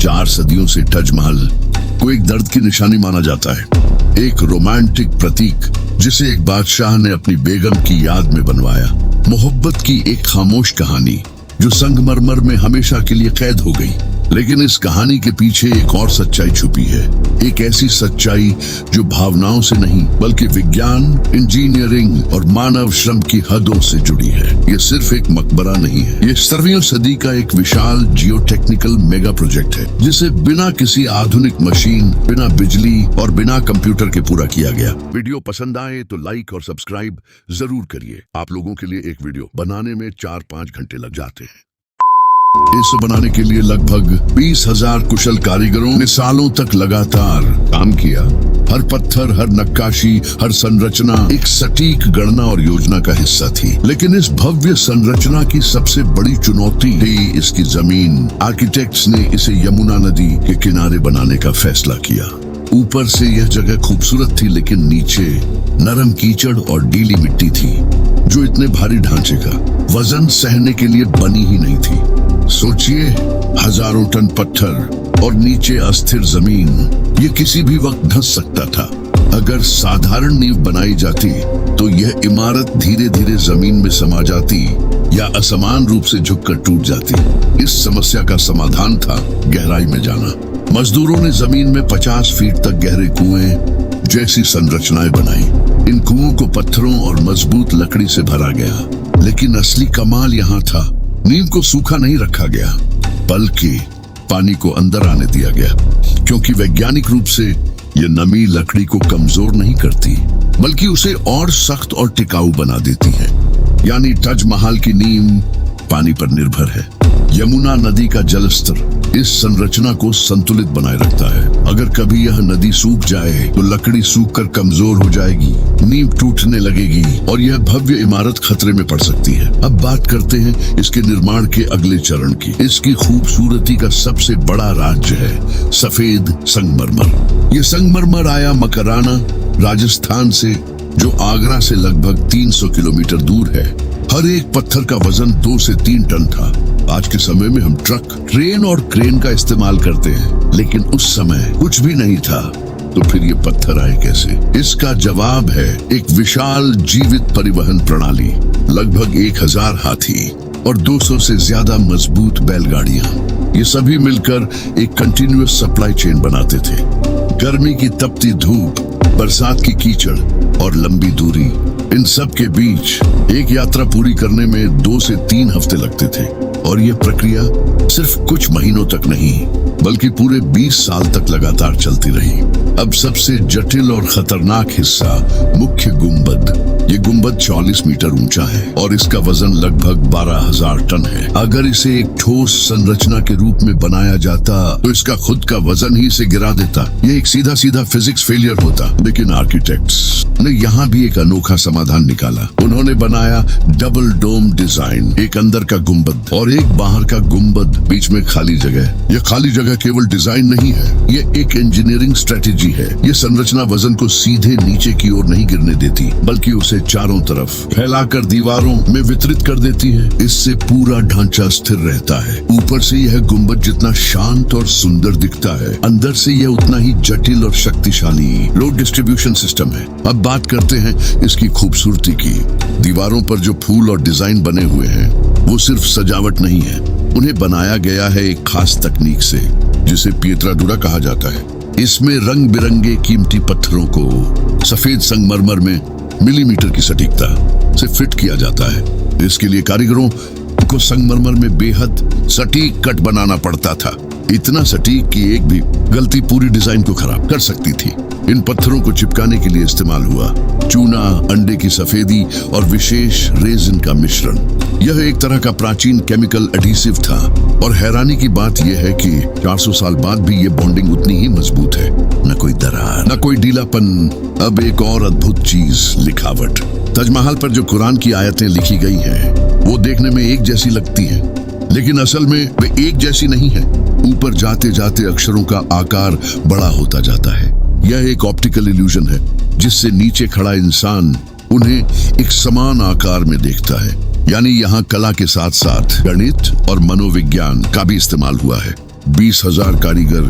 4 सदियों से ताजमहल को एक दर्द की निशानी माना जाता है, एक रोमांटिक प्रतीक जिसे एक बादशाह ने अपनी बेगम की याद में बनवाया। मोहब्बत की एक खामोश कहानी जो संगमरमर में हमेशा के लिए कैद हो गई। लेकिन इस कहानी के पीछे एक और सच्चाई छुपी है, एक ऐसी सच्चाई जो भावनाओं से नहीं बल्कि विज्ञान, इंजीनियरिंग और मानव श्रम की हदों से जुड़ी है। ये सिर्फ एक मकबरा नहीं है, ये 17वीं सदी का एक विशाल जियोटेक्निकल मेगा प्रोजेक्ट है जिसे बिना किसी आधुनिक मशीन, बिना बिजली और बिना कंप्यूटर के पूरा किया गया। वीडियो पसंद आए तो लाइक और सब्सक्राइब जरूर करिए। आप लोगों के लिए एक वीडियो बनाने में 4-5 घंटे लग जाते हैं। इसे बनाने के लिए लगभग 20,000 कुशल कारीगरों ने सालों तक लगातार काम किया। हर पत्थर, हर नक्काशी, हर संरचना एक सटीक गणना और योजना का हिस्सा थी। लेकिन इस भव्य संरचना की सबसे बड़ी चुनौती थी इसकी जमीन। आर्किटेक्ट्स ने इसे यमुना नदी के किनारे बनाने का फैसला किया। ऊपर से यह जगह खूबसूरत थी, लेकिन नीचे नरम कीचड़ और गीली मिट्टी थी जो इतने भारी ढांचे का वजन सहने के लिए बनी ही नहीं थी। सोचिए, हजारों टन पत्थर और नीचे अस्थिर जमीन, ये किसी भी वक्त धंस सकता था। अगर साधारण नींव बनाई जाती तो यह इमारत धीरे धीरे जमीन में समा जाती या असमान रूप से झुककर टूट जाती। इस समस्या का समाधान था गहराई में जाना। मजदूरों ने जमीन में 50 फीट तक गहरे कुएं जैसी संरचनाएं बनाई। इन कुओं को पत्थरों और मजबूत लकड़ी से भरा गया। लेकिन असली कमाल यहाँ था, नींव को सूखा नहीं रखा गया बल्कि पानी को अंदर आने दिया गया, क्योंकि वैज्ञानिक रूप से यह नमी लकड़ी को कमजोर नहीं करती बल्कि उसे और सख्त और टिकाऊ बना देती है। यानी ताजमहल की नींव पानी पर निर्भर है। यमुना नदी का जलस्तर इस संरचना को संतुलित बनाए रखता है। अगर कभी यह नदी सूख जाए तो लकड़ी सूखकर कमजोर हो जाएगी, नींव टूटने लगेगी और यह भव्य इमारत खतरे में पड़ सकती है। अब बात करते हैं इसके निर्माण के अगले चरण की। इसकी खूबसूरती का सबसे बड़ा राज्य है सफेद संगमरमर। ये संगमरमर आया मकराना, राजस्थान से, जो आगरा से लगभग 300 किलोमीटर दूर है। हर एक पत्थर का वजन 2 से 3 टन था। आज के समय में हम ट्रक, ट्रेन और क्रेन का इस्तेमाल करते हैं, लेकिन उस समय कुछ भी नहीं था। तो फिर ये पत्थर आए कैसे? इसका जवाब है एक विशाल जीवित परिवहन प्रणाली। लगभग 1000 हाथी और 200 से ज्यादा मजबूत बैलगाड़ियां, ये सभी मिलकर एक कंटिन्यूअस सप्लाई चेन बनाते थे। गर्मी की तपती धूप, बरसात की कीचड़ और लंबी दूरी, इन सब के बीच एक यात्रा पूरी करने में 2 से 3 हफ्ते लगते थे। और ये प्रक्रिया सिर्फ कुछ महीनों तक नहीं बल्कि पूरे 20 साल तक लगातार चलती रही। अब सबसे जटिल और खतरनाक हिस्सा, मुख्य गुंबद। ये गुंबद 44 मीटर ऊंचा है और इसका वजन लगभग 12,000 टन है। अगर इसे एक ठोस संरचना के रूप में बनाया जाता तो इसका खुद का वजन ही इसे गिरा देता। ये एक सीधा सीधा फिजिक्स फेलियर होता। लेकिन आर्किटेक्ट्स ने यहाँ भी एक अनोखा समाधान निकाला। उन्होंने बनाया डबल डोम डिजाइन, एक अंदर का गुंबद और एक बाहर का गुंबद, बीच में खाली जगह। यह खाली जगह केवल डिजाइन नहीं है, ये एक इंजीनियरिंग स्ट्रेटेजी है। ये संरचना वजन को सीधे नीचे की ओर नहीं गिरने देती बल्कि उसे चारों तरफ फैलाकर दीवारों में वितरित कर देती है। इससे पूरा ढांचा स्थिर रहता है। ऊपर से यह गुंबद जितना शांत और सुंदर दिखता है, अंदर से यह उतना ही जटिल और शक्तिशाली लोड डिस्ट्रीब्यूशन सिस्टम है। अब बात करते हैं इसकी खूबसूरती की। दीवारों पर जो फूल और डिजाइन बने हुए हैं वो सिर्फ सजावट नहीं है, उन्हें बनाया गया है एक खास तकनीक से जिसे पीतराडुरा कहा जाता है। इसमें रंग बिरंगे कीमती पत्थरों को सफेद संगमरमर में मिलीमीटर की सटीकता से फिट किया जाता है। इसके लिए कारीगरों को संगमरमर में बेहद सटीक कट बनाना पड़ता था, इतना सटीक कि एक भी गलती पूरी डिजाइन को खराब कर सकती थी। इन पत्थरों को चिपकाने के लिए इस्तेमाल हुआ चूना, अंडे की सफेदी और विशेष रेजिन का मिश्रण। यह एक तरह का प्राचीन केमिकल एडहेसिव था और हैरानी की बात यह है कि 400 साल बाद भी ये बॉन्डिंग उतनी ही मजबूत है। न कोई दरार, न कोई ढीलापन। अब एक और अद्भुत चीज, लिखावट। ताजमहल पर जो कुरान की आयतें लिखी गई हैं, वो देखने में एक जैसी लगती हैं, लेकिन असल में वे एक जैसी नहीं है। ऊपर जाते जाते अक्षरों का आकार बड़ा होता जाता है। यह एक ऑप्टिकल इल्यूजन है जिससे नीचे खड़ा इंसान उन्हें एक समान आकार में देखता है। यानी यहाँ कला के साथ साथ गणित और मनोविज्ञान का भी इस्तेमाल हुआ है। 20,000 कारीगर,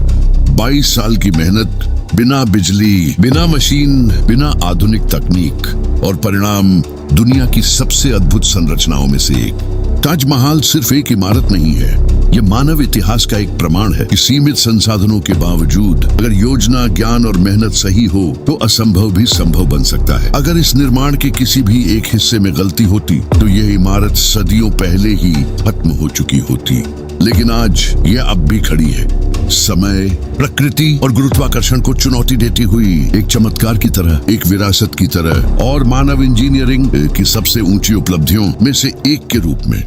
22 साल की मेहनत, बिना बिजली, बिना मशीन, बिना आधुनिक तकनीक, और परिणाम दुनिया की सबसे अद्भुत संरचनाओं में से एक। ताजमहल सिर्फ एक इमारत नहीं है, यह मानव इतिहास का एक प्रमाण है कि सीमित संसाधनों के बावजूद अगर योजना, ज्ञान और मेहनत सही हो तो असंभव भी संभव बन सकता है। अगर इस निर्माण के किसी भी एक हिस्से में गलती होती तो यह इमारत सदियों पहले ही खत्म हो चुकी होती, लेकिन आज यह अब भी खड़ी है, समय, प्रकृति और गुरुत्वाकर्षण को चुनौती देती हुई, एक चमत्कार की तरह, एक विरासत की तरह, और मानव इंजीनियरिंग की सबसे ऊंची उपलब्धियों में से एक के रूप में।